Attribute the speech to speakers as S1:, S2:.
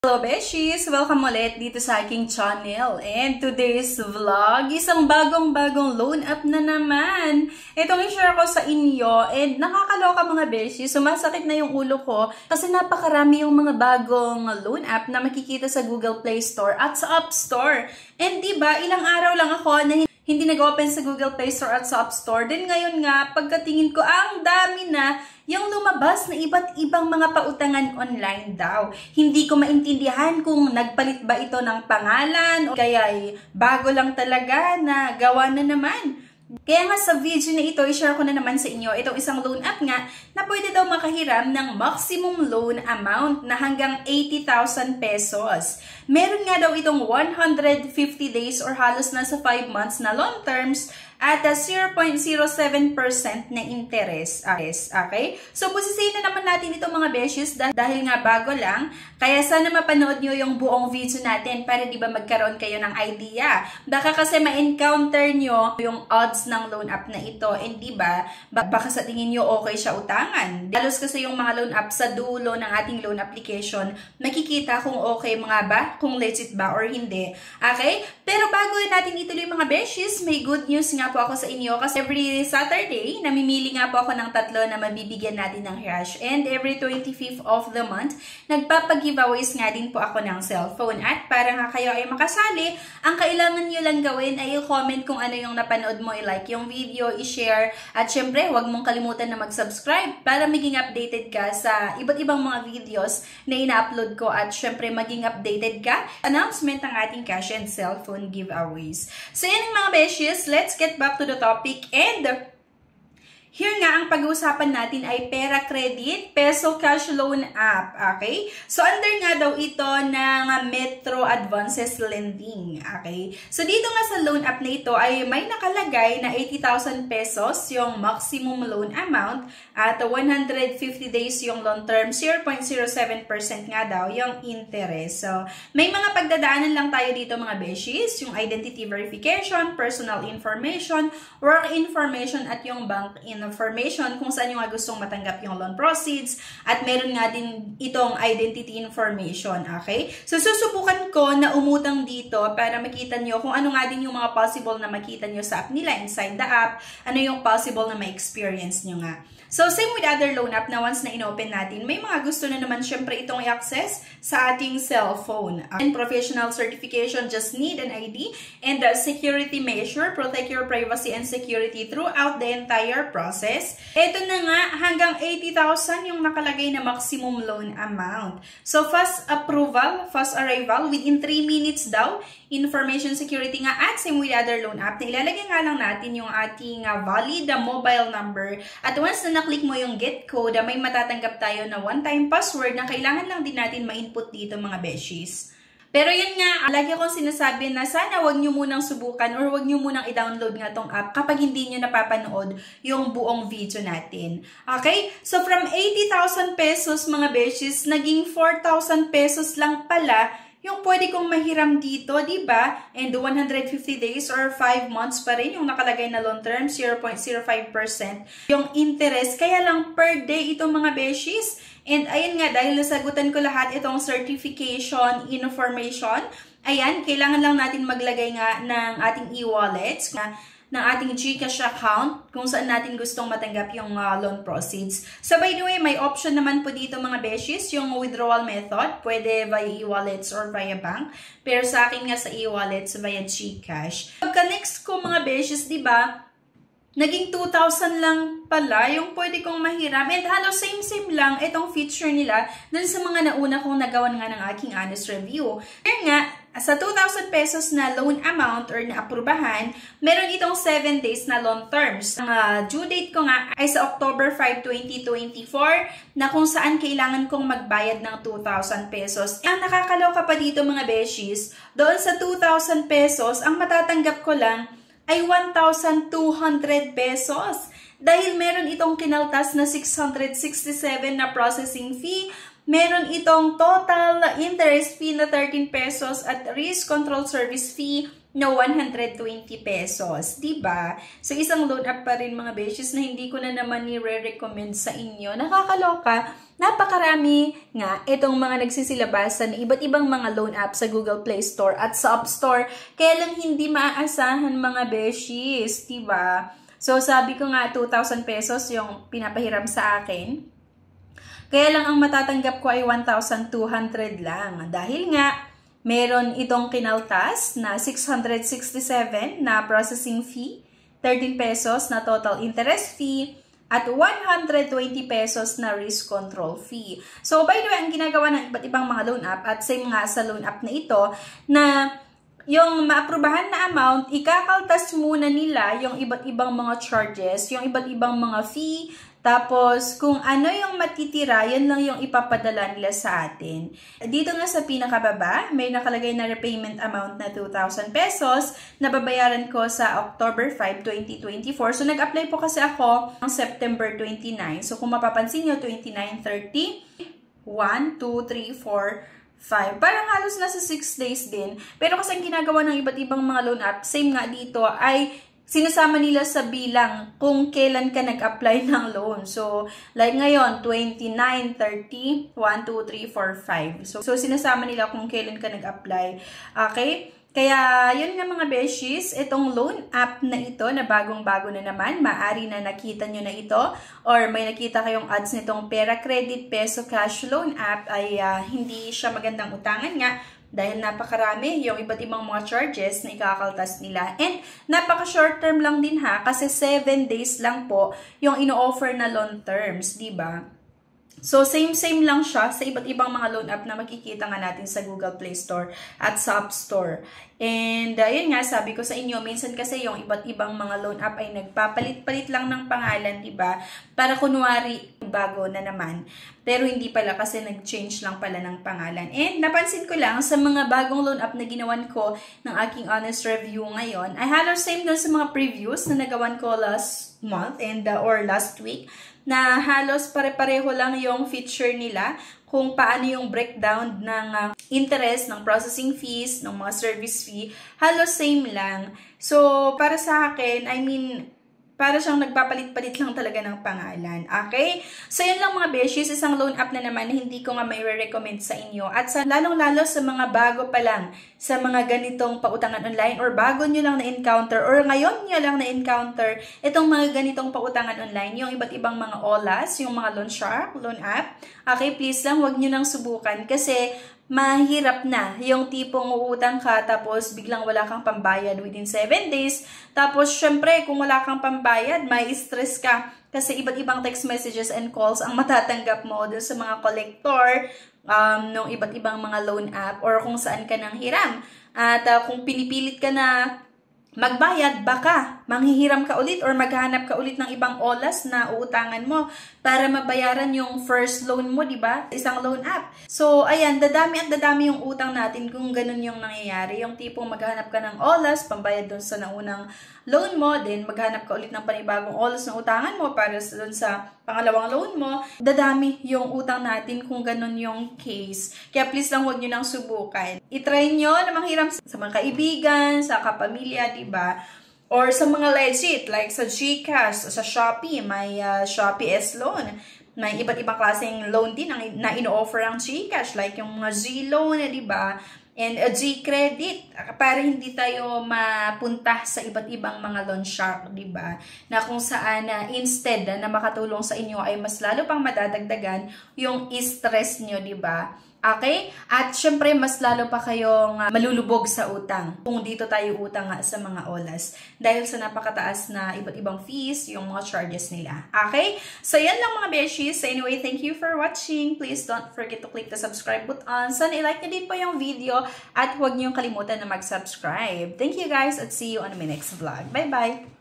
S1: Hello Beshies! Welcome ulit dito sa aking channel. And today's vlog, isang bagong loan app na naman. Itong i-share ko sa inyo and nakakaloka mga Beshies. Sumasakit na yung ulo ko kasi napakarami yung mga bagong loan app na makikita sa Google Play Store at sa App Store. And diba, ilang araw lang ako na hindi nag-open sa Google Play Store at sa App Store. Then ngayon nga, pagkatingin ko, ang dami na yung lumabas na iba't ibang mga pautangan online daw. Hindi ko maintindihan kung nagpalit ba ito ng pangalan o kaya bago lang talaga na gawa na naman. Kaya nga sa video na ito, i-share ko na naman sa inyo itong isang loan app nga na pwede daw makahiram ng maximum loan amount na hanggang 80,000 pesos. Meron nga daw itong 150 days or halos nasa 5 months na long terms at 0.07% na interest. Okay? So, pusisiin na naman natin itong mga beshies dahil nga bago lang. Kaya sana mapanood nyo yung buong video natin para di ba magkaroon kayo ng idea. Baka kasi ma-encounter nyo yung odds ng loan app na ito. And di ba, baka sa tingin nyo okay siya utangan. Halos kasi yung mga loan app sa dulo ng ating loan application, makikita kung okay mga ba, kung legit ba or hindi. Okay? Pero bago natin ituloy mga beshies, may good news nga po ako sa inyo kasi every Saturday, namimili nga po ako ng 3 na mabibigyan natin ng cash. And every 25th of the month, nagpapag-giveaways nga din po ako ng cellphone. At para nga kayo ay makasali, ang kailangan nyo lang gawin ay i-comment kung ano yung napanood mo, i-like yung video, i-share. At syempre, huwag mong kalimutan na mag-subscribe para maging updated ka sa iba't ibang mga videos na ina-upload ko. At syempre, maging updated ka. Announcement ng ating cash and cellphone giveaways. So yan mga beshies, let's get back to the topic. And here nga, ang pag-uusapan natin ay Pera Credit Peso Cash Loan App. Okay? So, under nga daw ito ng Metro Advances Lending. Okay? So, dito nga sa loan app na ito ay may nakalagay na 80,000 pesos yung maximum loan amount at 150 days yung long term, 0.07% nga daw yung interest. So, may mga pagdadaanan lang tayo dito mga beshies, yung identity verification, personal information, work information at yung bank information kung saan yung gustong matanggap yung loan proceeds at meron nga din itong identity information, okay? So, susubukan ko na umutang dito para makita nyo kung ano nga din yung mga possible na makita nyo sa app nila inside the app, ano yung possible na ma-experience nyo nga. So, same with other loan app na once na inopen natin, may mga gusto na naman syempre itong i-access sa ating cellphone. And professional certification, just need an ID and a security measure, protect your privacy and security throughout the entire process. Ito na nga, hanggang 80,000 yung nakalagay na maximum loan amount. So, fast approval, fast arrival, within 3 minutes daw, information security nga at same with other loan app. Ilalagay nga lang natin yung ating valid mobile number at once na na-click mo yung get code, may matatanggap tayo na one-time password na kailangan lang din natin ma-input dito mga beshies. Pero yun nga, lagi akong sinasabi na sana wag nyo munang subukan or wag nyo munang i-download nga tong app kapag hindi nyo napapanood yung buong video natin. Okay? So from 80,000 pesos mga beshies, naging 4,000 pesos lang pala yung pwede kong mahiram dito, di ba? And 150 days or 5 months pa rin yung nakalagay na long term, 0.05% yung interest. Kaya lang per day itong mga beshies. And ayun nga, dahil nasagutan ko lahat itong certification information, ayan, kailangan lang natin maglagay nga ng ating e-wallets ng ating GCash account kung saan natin gustong matanggap yung loan proceeds. So by the way, may option naman po dito mga beshies, yung withdrawal method, pwede via e-wallets or via bank. Pero sa akin nga sa e-wallets via GCash. Pagka next ko mga beshies, di ba, naging 2,000 lang pala yung pwede kong mahiram. And halos same lang itong feature nila dun sa mga nauna kong nagawan nga ng aking honest review. Kaya nga, sa 2,000 pesos na loan amount or na aprubahan, meron itong 7 days na long terms. Ang due date ko nga ay sa October 5, 2024 na kung saan kailangan kong magbayad ng 2,000 pesos. Ang nakakaloka pa dito mga beshies, doon sa 2,000 pesos, ang matatanggap ko lang ay 1,200 pesos. Dahil meron itong kinaltas na 667 na processing fee, meron itong total interest fee na 13 pesos at risk control service fee na 120 pesos, diba? So, isang loan app pa rin mga beshes na hindi ko na naman nire-recommend sa inyo. Nakakaloka, napakarami nga itong mga nagsisilabasan ng iba't ibang mga loan app sa Google Play Store at sa App Store. Kaya lang hindi maaasahan mga beshes, diba? So, sabi ko nga 2,000 pesos yung pinapahiram sa akin. Kaya lang ang matatanggap ko ay 1,200 lang. Dahil nga, meron itong kinaltas na 667 na processing fee, 13 pesos na total interest fee, at 120 pesos na risk control fee. So, by the way, ang ginagawa ng iba't ibang mga loan app at same nga sa loan app na ito, na yung maaprubahan na amount, ikakaltas muna nila yung iba't ibang mga charges, yung iba't ibang mga fee, tapos, kung ano yung matitira, yan lang yung ipapadala nila sa atin. Dito nga sa pinakababa, may nakalagay na repayment amount na 2,000 pesos na babayaran ko sa October 5, 2024. So, nag-apply po kasi ako ng September 29. So, kung mapapansin nyo, 29, 30, 1, 2, 3, 4, 5. Parang halos nasa 6 days din. Pero kasi ang ginagawa ng iba't ibang mga loan app, same nga dito, ay sinasama nila sa bilang kung kailan ka nag-apply ng loan. So, like ngayon, 29, 30, 1, 2, 3, 4, 5. So sinasama nila kung kailan ka nag-apply. Okay? Kaya, yun nga mga beshies, itong loan app na ito na bagong-bago na naman, maaari na nakita nyo na ito or may nakita kayong ads nitong Pera Credit Peso Cash Loan app ay hindi siya magandang utangan nga. Dahil napakarami yung iba't ibang mga charges na ikakaltas nila. And napaka-short term lang din ha, kasi 7 days lang po yung ino-offer na loan terms, di ba? So, same lang siya sa iba't ibang mga loan app na makikita nga natin sa Google Play Store at sa App Store. And, yun nga, sabi ko sa inyo, minsan kasi yung iba't ibang mga loan app ay nagpapalit-palit lang ng pangalan, diba? Para kunwari, bago na naman. Pero hindi pala kasi nag-change lang pala ng pangalan. And, napansin ko lang sa mga bagong loan app na ginawan ko ng aking honest review ngayon, ay halos same dun sa mga previews na nagawan ko last month and or last week, na halos pare-pareho lang yung feature nila kung paano yung breakdown ng interest, ng processing fees, ng mga service fee, halos same lang. So, para sa akin, I mean, para siyang nagpapalit-palit lang talaga ng pangalan. Okay? So, yun lang mga beshies, isang loan app na naman na hindi ko nga may recommend sa inyo. At sa lalong-lalo sa mga bago pa lang sa mga ganitong pautangan online or bago nyo lang na-encounter or ngayon nyo lang na-encounter itong mga ganitong pautangan online, yung iba't ibang mga OLAS, yung mga loan shark, loan app. Okay, please lang, huwag nyo nang subukan kasi mahirap na yung tipong uutang ka tapos biglang wala kang pambayad within 7 days. Tapos, syempre, kung wala kang pambayad, may stress ka kasi iba't ibang text messages and calls ang matatanggap mo dun sa mga collector ng iba't ibang mga loan app or kung saan ka nang hiram. At kung pinipilit ka na magbayad, baka manghihiram ka ulit or maghanap ka ulit ng ibang OLAS na uutangan mo para mabayaran yung first loan mo, di ba? Isang loan app. So, ayan, dadami at dadami yung utang natin kung ganun yung nangyayari. Yung tipong maghanap ka ng OLAS, pambayad dun sa naunang loan mo, then maghanap ka ulit ng panibagong OLAS na utangan mo para dun sa pangalawang loan mo. Dadami yung utang natin kung ganun yung case. Kaya please lang huwag nyo nang subukan. I-try nyo na manghiram sa mga kaibigan, sa kapamilya, diba? Or sa mga legit, like sa GCash, sa Shopee, may Shopee S-Loan. May iba't ibang klaseng loan din na ino-offer ang GCash, like yung mga G-Loan, diba? And G-Credit, para hindi tayo mapunta sa iba't ibang mga loan shark, diba? Na kung saan instead na makatulong sa inyo ay mas lalo pang madadagdagan yung stress nyo, diba? Okay? At syempre, mas lalo pa kayong malulubog sa utang kung dito tayo utang nga sa mga OLAS dahil sa napakataas na iba't ibang fees, yung mga charges nila. Okay? So, yan lang mga beshies. So, anyway, thank you for watching. Please don't forget to click the subscribe button. Sana i-like nyo din po yung video at huwag nyo kalimutan na mag-subscribe. Thank you guys at see you on my next vlog. Bye-bye!